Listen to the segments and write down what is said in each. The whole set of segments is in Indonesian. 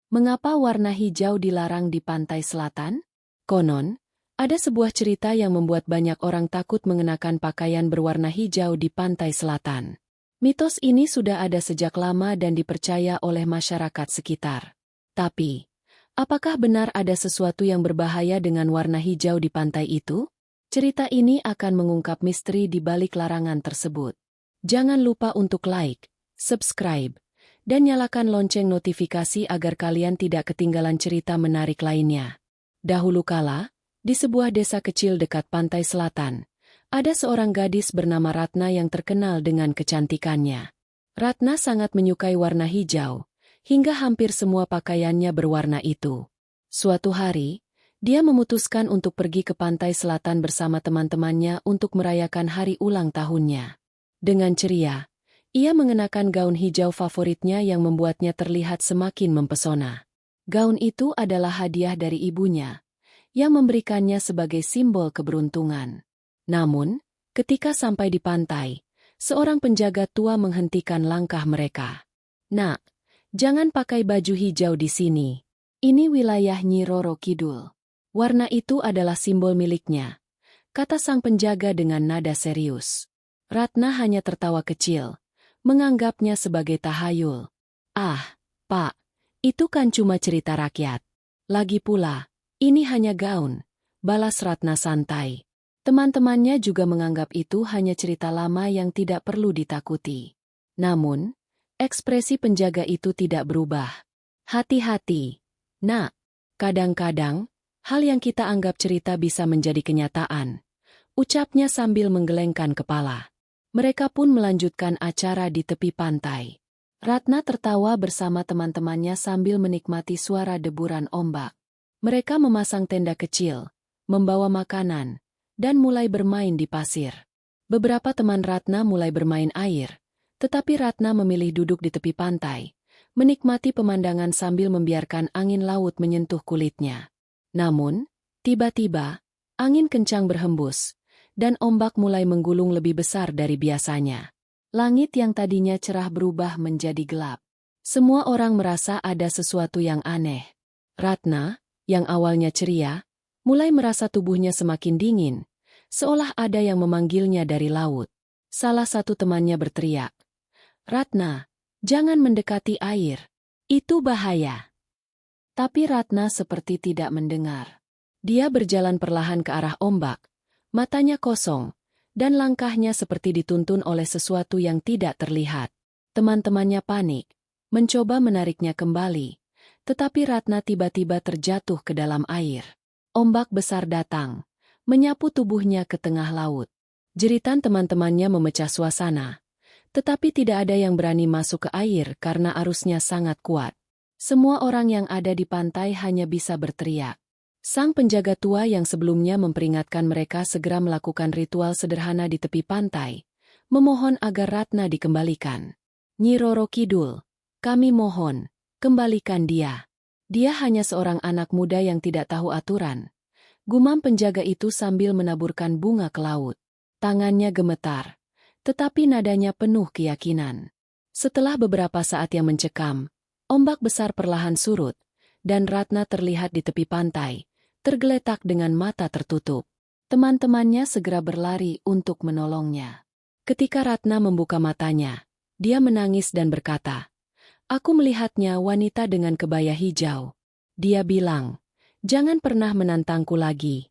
Mengapa warna hijau dilarang di pantai selatan? Konon, ada sebuah cerita yang membuat banyak orang takut mengenakan pakaian berwarna hijau di pantai selatan. Mitos ini sudah ada sejak lama dan dipercaya oleh masyarakat sekitar. Tapi, apakah benar ada sesuatu yang berbahaya dengan warna hijau di pantai itu? Cerita ini akan mengungkap misteri di balik larangan tersebut. Jangan lupa untuk like, subscribe, dan nyalakan lonceng notifikasi agar kalian tidak ketinggalan cerita menarik lainnya. Dahulu kala, di sebuah desa kecil dekat pantai selatan, ada seorang gadis bernama Ratna yang terkenal dengan kecantikannya. Ratna sangat menyukai warna hijau, hingga hampir semua pakaiannya berwarna itu. Suatu hari, dia memutuskan untuk pergi ke pantai selatan bersama teman-temannya untuk merayakan hari ulang tahunnya. Dengan ceria, ia mengenakan gaun hijau favoritnya yang membuatnya terlihat semakin mempesona. Gaun itu adalah hadiah dari ibunya, yang memberikannya sebagai simbol keberuntungan. Namun, ketika sampai di pantai, seorang penjaga tua menghentikan langkah mereka. "Nak, jangan pakai baju hijau di sini. Ini wilayah Nyi Roro Kidul. Warna itu adalah simbol miliknya," kata sang penjaga dengan nada serius. Ratna hanya tertawa kecil, menganggapnya sebagai tahayul. "Ah, Pak, itu kan cuma cerita rakyat. Lagi pula, ini hanya gaun," balas Ratna santai. Teman-temannya juga menganggap itu hanya cerita lama yang tidak perlu ditakuti. Namun, ekspresi penjaga itu tidak berubah. "Hati-hati, Nak. Kadang-kadang, hal yang kita anggap cerita bisa menjadi kenyataan," ucapnya sambil menggelengkan kepala. Mereka pun melanjutkan acara di tepi pantai. Ratna tertawa bersama teman-temannya sambil menikmati suara deburan ombak. Mereka memasang tenda kecil, membawa makanan, dan mulai bermain di pasir. Beberapa teman Ratna mulai bermain air, tetapi Ratna memilih duduk di tepi pantai, menikmati pemandangan sambil membiarkan angin laut menyentuh kulitnya. Namun, tiba-tiba, angin kencang berhembus, dan ombak mulai menggulung lebih besar dari biasanya. Langit yang tadinya cerah berubah menjadi gelap. Semua orang merasa ada sesuatu yang aneh. Ratna, yang awalnya ceria, mulai merasa tubuhnya semakin dingin, seolah ada yang memanggilnya dari laut. Salah satu temannya berteriak, "Ratna, jangan mendekati air. Itu bahaya." Tapi Ratna seperti tidak mendengar. Dia berjalan perlahan ke arah ombak, matanya kosong, dan langkahnya seperti dituntun oleh sesuatu yang tidak terlihat. Teman-temannya panik, mencoba menariknya kembali, tetapi Ratna tiba-tiba terjatuh ke dalam air. Ombak besar datang, menyapu tubuhnya ke tengah laut. Jeritan teman-temannya memecah suasana, tetapi tidak ada yang berani masuk ke air karena arusnya sangat kuat. Semua orang yang ada di pantai hanya bisa berteriak. Sang penjaga tua yang sebelumnya memperingatkan mereka segera melakukan ritual sederhana di tepi pantai, memohon agar Ratna dikembalikan. "Nyi Roro Kidul, kami mohon, kembalikan dia. Dia hanya seorang anak muda yang tidak tahu aturan," gumam penjaga itu sambil menaburkan bunga ke laut. Tangannya gemetar, tetapi nadanya penuh keyakinan. Setelah beberapa saat yang mencekam, ombak besar perlahan surut, dan Ratna terlihat di tepi pantai, tergeletak dengan mata tertutup. Teman-temannya segera berlari untuk menolongnya. Ketika Ratna membuka matanya, dia menangis dan berkata, "Aku melihatnya wanita dengan kebaya hijau." Dia bilang, "Jangan pernah menantangku lagi."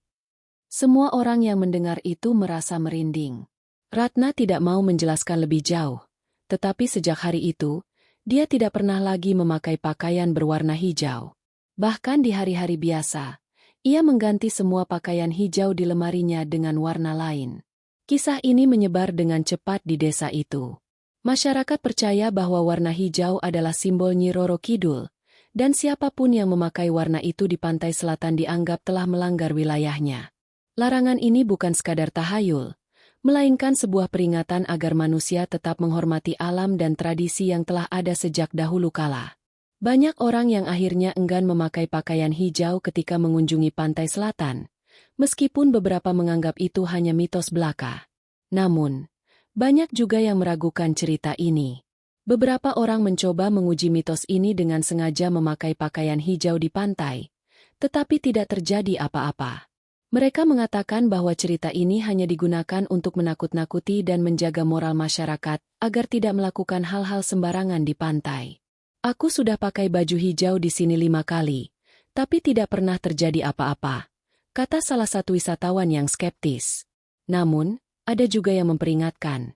Semua orang yang mendengar itu merasa merinding. Ratna tidak mau menjelaskan lebih jauh, tetapi sejak hari itu, dia tidak pernah lagi memakai pakaian berwarna hijau. Bahkan di hari-hari biasa, ia mengganti semua pakaian hijau di lemarinya dengan warna lain. Kisah ini menyebar dengan cepat di desa itu. Masyarakat percaya bahwa warna hijau adalah simbol Nyi Roro Kidul, dan siapapun yang memakai warna itu di pantai selatan dianggap telah melanggar wilayahnya. Larangan ini bukan sekadar tahayul, melainkan sebuah peringatan agar manusia tetap menghormati alam dan tradisi yang telah ada sejak dahulu kala. Banyak orang yang akhirnya enggan memakai pakaian hijau ketika mengunjungi pantai selatan, meskipun beberapa menganggap itu hanya mitos belaka. Namun, banyak juga yang meragukan cerita ini. Beberapa orang mencoba menguji mitos ini dengan sengaja memakai pakaian hijau di pantai, tetapi tidak terjadi apa-apa. Mereka mengatakan bahwa cerita ini hanya digunakan untuk menakut-nakuti dan menjaga moral masyarakat agar tidak melakukan hal-hal sembarangan di pantai. Aku sudah pakai baju hijau di sini 5 kali, tapi tidak pernah terjadi apa-apa, kata salah satu wisatawan yang skeptis. Namun, ada juga yang memperingatkan.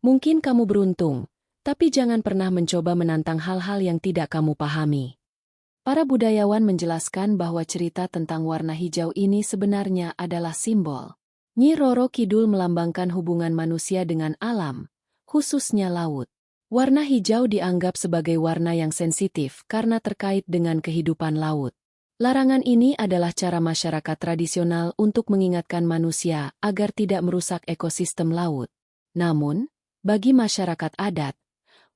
Mungkin kamu beruntung, tapi jangan pernah mencoba menantang hal-hal yang tidak kamu pahami. Para budayawan menjelaskan bahwa cerita tentang warna hijau ini sebenarnya adalah simbol. Nyi Roro Kidul melambangkan hubungan manusia dengan alam, khususnya laut. Warna hijau dianggap sebagai warna yang sensitif karena terkait dengan kehidupan laut. Larangan ini adalah cara masyarakat tradisional untuk mengingatkan manusia agar tidak merusak ekosistem laut. Namun, bagi masyarakat adat,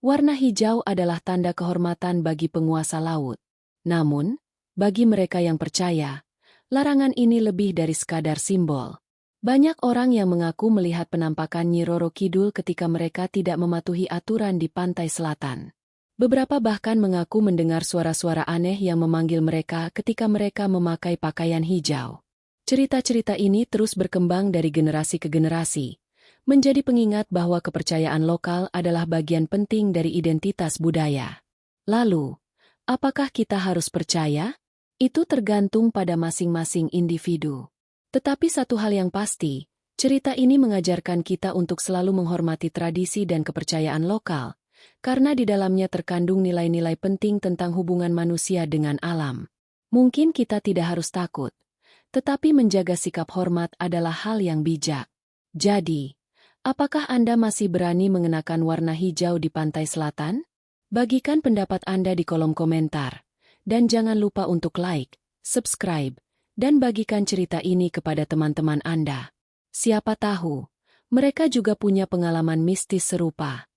warna hijau adalah tanda kehormatan bagi penguasa laut. Namun, bagi mereka yang percaya, larangan ini lebih dari sekadar simbol. Banyak orang yang mengaku melihat penampakan Nyi Roro Kidul ketika mereka tidak mematuhi aturan di pantai selatan. Beberapa bahkan mengaku mendengar suara-suara aneh yang memanggil mereka ketika mereka memakai pakaian hijau. Cerita-cerita ini terus berkembang dari generasi ke generasi, menjadi pengingat bahwa kepercayaan lokal adalah bagian penting dari identitas budaya. Lalu, apakah kita harus percaya? Itu tergantung pada masing-masing individu. Tetapi satu hal yang pasti, cerita ini mengajarkan kita untuk selalu menghormati tradisi dan kepercayaan lokal, karena di dalamnya terkandung nilai-nilai penting tentang hubungan manusia dengan alam. Mungkin kita tidak harus takut, tetapi menjaga sikap hormat adalah hal yang bijak. Jadi, apakah Anda masih berani mengenakan warna hijau di pantai selatan? Bagikan pendapat Anda di kolom komentar. Dan jangan lupa untuk like, subscribe, dan bagikan cerita ini kepada teman-teman Anda. Siapa tahu, mereka juga punya pengalaman mistis serupa.